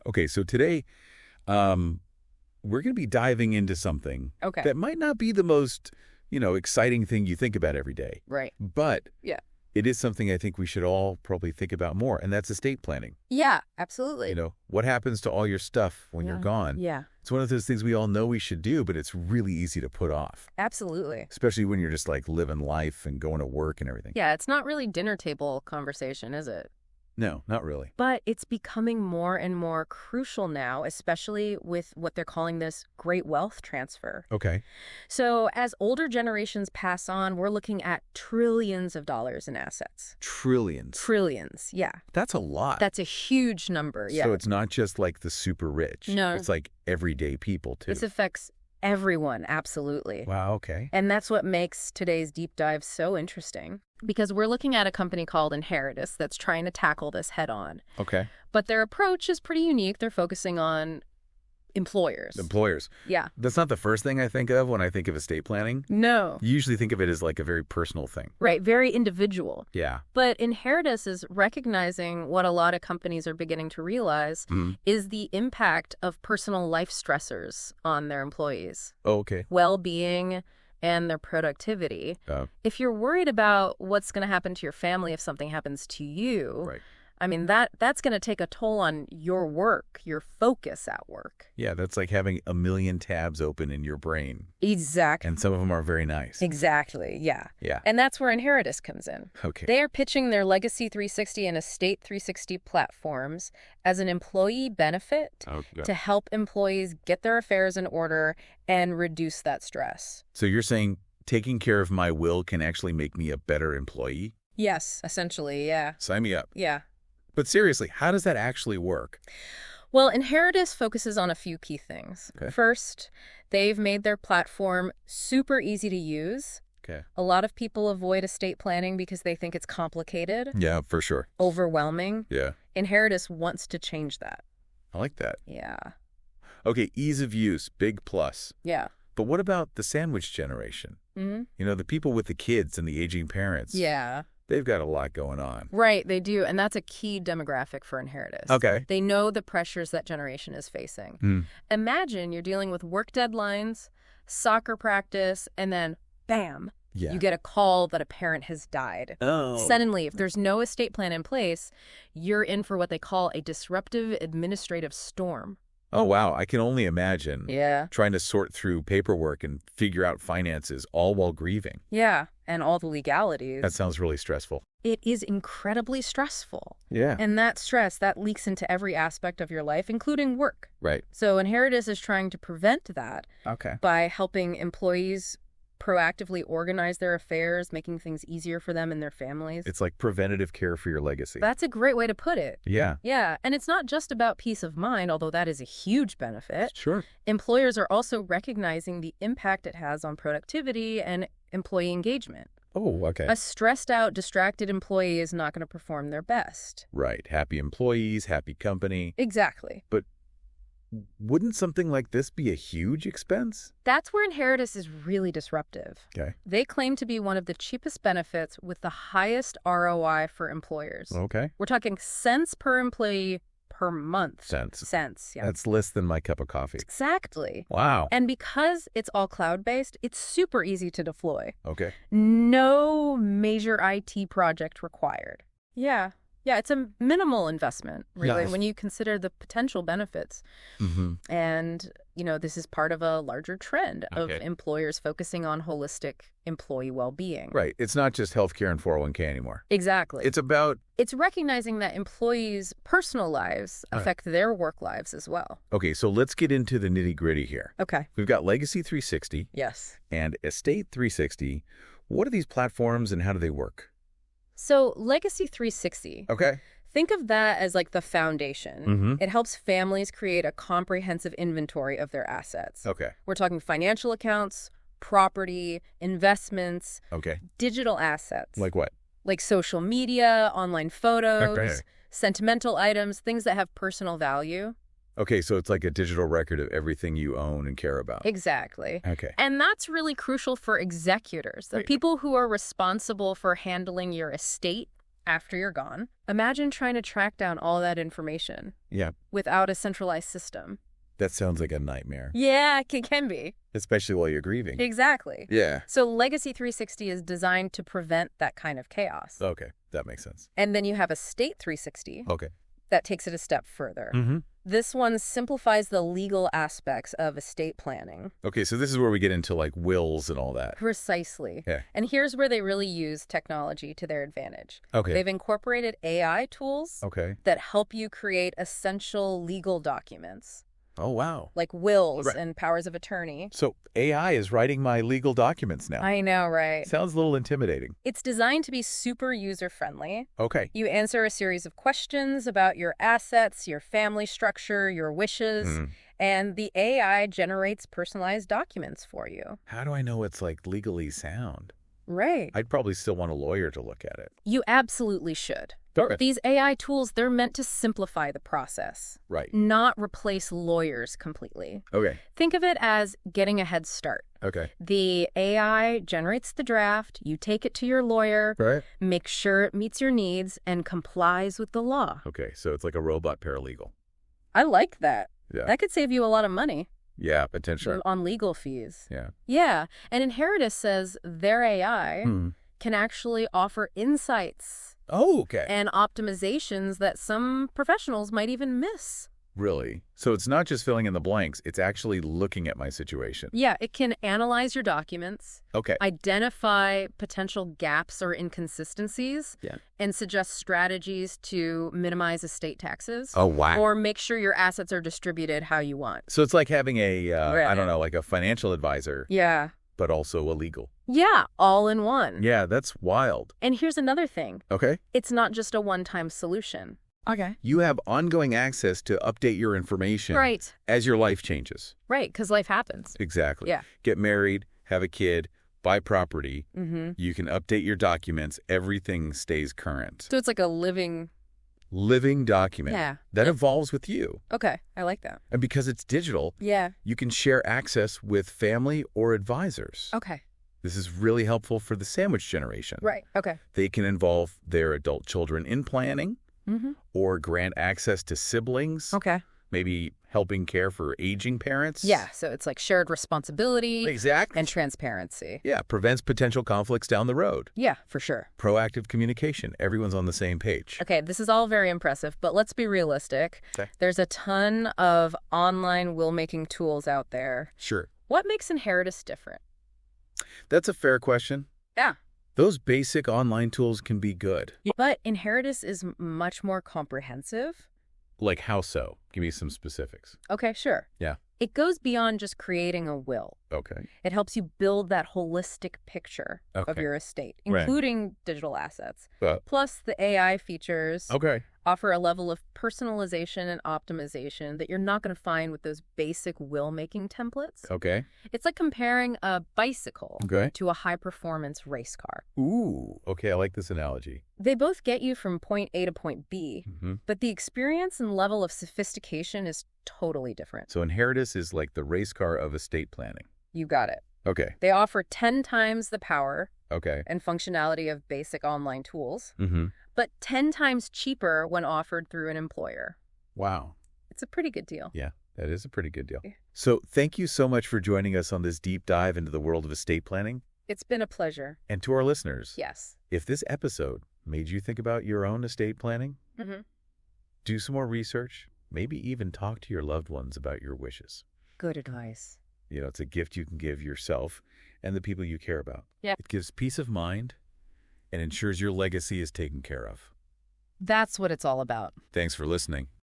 Okay, so today we're going to be diving into something Okay. that might not be the most, exciting thing you think about every day. Right. But Yeah. it is something I think we should all probably think about more, and that's estate planning. Yeah, absolutely. What happens to all your stuff when you're gone? Yeah, It's one of those things we all know we should do, but it's really easy to put off, absolutely. especially when you're just like living life and going to work and everything. Yeah, it's not really dinner table conversation, is it? No, not really. But it's becoming more and more crucial now, especially with what they're calling this great wealth transfer. Okay. So as older generations pass on, we're looking at trillions of dollars in assets. Trillions. Trillions, yeah. That's a lot. That's a huge number, yeah. So it's not just like the super rich. No. It's like everyday people, too. This affects everyone, absolutely. Wow, okay. And that's what makes today's deep dive so interesting, because we're looking at a company called Inheritus that's trying to tackle this head on. Okay. But their approach is pretty unique. They're focusing on employers. Employers. Yeah. That's not the first thing I think of when I think of estate planning. No. You usually think of it as like a very personal thing. Right. Very individual. Yeah. But Inheritus is recognizing what a lot of companies are beginning to realize is the impact of personal life stressors on their employees. Oh, okay. Well-being and their productivity. If you're worried about what's going to happen to your family if something happens to you, Right. I mean, that's going to take a toll on your work, your focus at work. Yeah, that's like having a million tabs open in your brain. Exactly. And some of them are very nice. Exactly, yeah. Yeah. And that's where Inheritus comes in. Okay. They are pitching their Legacy 360 and Estate 360 platforms as an employee benefit to help employees get their affairs in order and reduce that stress. So you're saying taking care of my will can actually make me a better employee? Yes, essentially, yeah. Sign me up. Yeah. But seriously, how does that actually work? Well, Inheritus focuses on a few key things. Okay. First, they've made their platform super easy to use. Okay. A lot of people avoid estate planning because they think it's complicated, Yeah, for sure. overwhelming. Yeah. Inheritus wants to change that. I like that. Yeah. Okay, ease of use, big plus. Yeah. But what about the sandwich generation? Mm-hmm. The people with the kids and the aging parents. Yeah. They've got a lot going on. Right, they do. And that's a key demographic for Inheritus. Okay. They know the pressures that generation is facing. Imagine you're dealing with work deadlines, soccer practice, and then, bam, Yeah. you get a call that a parent has died. Oh. Suddenly, if there's no estate plan in place, you're in for what they call a disruptive administrative storm. Oh, wow. I can only imagine. Yeah. Trying to sort through paperwork and figure out finances all while grieving. Yeah, and all the legalities. That sounds really stressful. It is incredibly stressful. Yeah. And that stress, that leaks into every aspect of your life, including work. Right. So Inheritus is trying to prevent that Okay. by helping employees proactively organize their affairs, making things easier for them and their families. It's like preventative care for your legacy. That's a great way to put it. Yeah. Yeah, and it's not just about peace of mind, although that is a huge benefit. Sure. Employers are also recognizing the impact it has on productivity and employee engagement. Oh, okay. A stressed out, distracted employee is not going to perform their best. Right. Happy employees, happy company. Exactly. Wouldn't something like this be a huge expense? That's where Inheritus is really disruptive. Okay. They claim to be one of the cheapest benefits with the highest ROI for employers. Okay. We're talking cents per employee per month. Cents. Yeah. That's less than my cup of coffee. Exactly. Wow. And because it's all cloud-based, it's super easy to deploy. Okay. No major IT project required. Yeah. Yeah, it's a minimal investment, really, Yeah. when you consider the potential benefits. Mm-hmm. And, this is part of a larger trend of Okay. employers focusing on holistic employee well-being. Right. It's not just healthcare and 401k anymore. Exactly. It's about... It's recognizing that employees' personal lives affect their work lives as well. Okay, so let's get into the nitty-gritty here. Okay. We've got Legacy 360 Yes. and Estate 360. What are these platforms and how do they work? So Legacy 360, Okay. think of that as like the foundation. Mm-hmm. It helps families create a comprehensive inventory of their assets. Okay. We're talking financial accounts, property, investments, Okay. digital assets. Like what? Like social media, online photos, Okay. sentimental items, things that have personal value. Okay, so it's like a digital record of everything you own and care about. Exactly. Okay. And that's really crucial for executors, the Right. people who are responsible for handling your estate after you're gone. Imagine trying to track down all that information. Yeah. Without a centralized system. That sounds like a nightmare. Yeah, it can be. Especially while you're grieving. Exactly. Yeah. So Legacy 360 is designed to prevent that kind of chaos. Okay, that makes sense. And then you have Estate 360. Okay. That takes it a step further. Mm-hmm. This one simplifies the legal aspects of estate planning. Okay, so this is where we get into like wills and all that. Precisely. Yeah. And here's where they really use technology to their advantage. Okay. They've incorporated AI tools that help you create essential legal documents. Oh, wow. Like wills and powers of attorney. So AI is writing my legal documents now. I know, right? Sounds a little intimidating. It's designed to be super user-friendly. Okay. You answer a series of questions about your assets, your family structure, your wishes, and the AI generates personalized documents for you. How do I know it's like legally sound? Right. I'd probably still want a lawyer to look at it. You absolutely should. Okay. These AI tools, they're meant to simplify the process. Right. Not replace lawyers completely. Okay. Think of it as getting a head start. Okay. The AI generates the draft, you take it to your lawyer, make sure it meets your needs, and complies with the law. Okay, so it's like a robot paralegal. I like that. Yeah. That could save you a lot of money. Yeah, potentially. On legal fees. Yeah. Yeah, and Inheritus says their AI can actually offer insights. Oh, okay. And optimizations that some professionals might even miss. Really? So it's not just filling in the blanks, it's actually looking at my situation. Yeah, it can analyze your documents, identify potential gaps or inconsistencies, and suggest strategies to minimize estate taxes. Oh, wow. Or make sure your assets are distributed how you want. So it's like having a, I don't know, like a financial advisor. Yeah. But also a legal. Yeah, all in one. Yeah, that's wild. And here's another thing. Okay. It's not just a one-time solution. Okay. You have ongoing access to update your information as your life changes. Right, because life happens. Exactly. Yeah. Get married, have a kid, buy property. You can update your documents. Everything stays current. So it's like a living document that evolves with you. Okay, I like that. And because it's digital, you can share access with family or advisors. Okay. This is really helpful for the sandwich generation. Right, okay. They can involve their adult children in planning or grant access to siblings. Okay. Maybe helping care for aging parents. Yeah, so it's like shared responsibility. Exactly. And transparency. Yeah, prevents potential conflicts down the road. Yeah, for sure. Proactive communication. Everyone's on the same page. Okay, this is all very impressive, but let's be realistic. Okay. There's a ton of online will-making tools out there. Sure. What makes Inheritus different? That's a fair question. Yeah. Those basic online tools can be good. But Inheritus is much more comprehensive. Like how so? Give me some specifics. Okay, sure. Yeah. It goes beyond just creating a will. Okay. It helps you build that holistic picture of your estate, including digital assets. Plus, the AI features offer a level of personalization and optimization that you're not going to find with those basic will-making templates. Okay. It's like comparing a bicycle to a high-performance race car. Ooh, okay, I like this analogy. They both get you from point A to point B, but the experience and level of sophistication is totally different. So Inheritus is like the race car of estate planning. You got it. Okay. They offer 10 times the power and functionality of basic online tools, but 10 times cheaper when offered through an employer. Wow. It's a pretty good deal. Yeah, that is a pretty good deal. So thank you so much for joining us on this deep dive into the world of estate planning. It's been a pleasure. And to our listeners, yes, if this episode made you think about your own estate planning, do some more research, maybe even talk to your loved ones about your wishes. Good advice. You know, it's a gift you can give yourself and the people you care about. Yeah. It gives peace of mind and ensures your legacy is taken care of. That's what it's all about. Thanks for listening.